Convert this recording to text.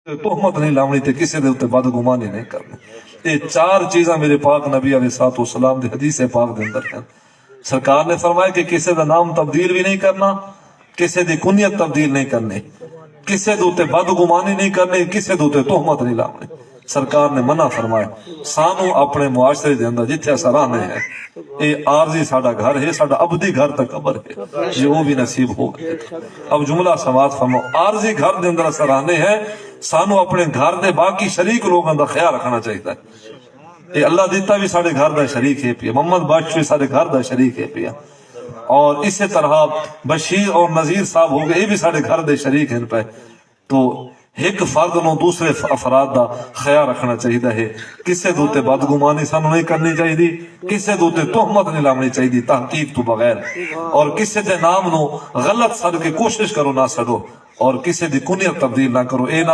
تہمت نہیں لاونی تے کسی دے اوتے بدگمانی نہیں کرنی۔ یہ چار چیزاں میرے پاک نبی علیہ الصلوۃ والسلام دی حدیث پاک دے اندر ہیں۔ سرکار نے فرمایا کہ کسی دا نام تبدیل بھی نہیں کرنا، کسی دی کنیت تبدیل نہیں کرنی، کسی دے اوتے بدگمانی نہیں کرنی، کسی دے اوتے تہمت نہیں لاونی۔ سرکار نے منع فرمایا۔ سانو اپنے معاشرے دے اندر جتھے اساں رہنے ہیں، اے عارضی ساڈا گھر ہے، ساڈا ابدی گھر تک قبر ہے، یہ وہ بھی نصیب ہو گئے۔ اب جملہ سماعت فرماؤ، عارضی گھر دے اندر اساں رہنے ہیں، سانو اپنے گھر دے باقی شریک لوگاں دا خیال رکھنا چاہیے۔ اے اللہ دیتا بھی ساڈے گھر دا شریک ہے پیا، محمد بخش بھی ساڈے گھر دا شریک ہے پیا، اور اسی طرح بشیر اور نذیر صاحب ہو گئے، یہ بھی ساڈے گھر دے شریک ہیں پہ۔ تو ایک فرد نو دوسرے افراد دا خیال رکھنا چاہیے ہے، کسے دوتے بدگمانی سانو نہیں کرنی چاہیے، کسے دوتے تہمت نہیں لاونی چاہیے تحقیق تو بغیر، اور کسے دے نام نو غلط سڑ کے کوشش کرو نہ سڑو، اور کسے دی کنیت تبدیل نہ کرو۔ اے نہ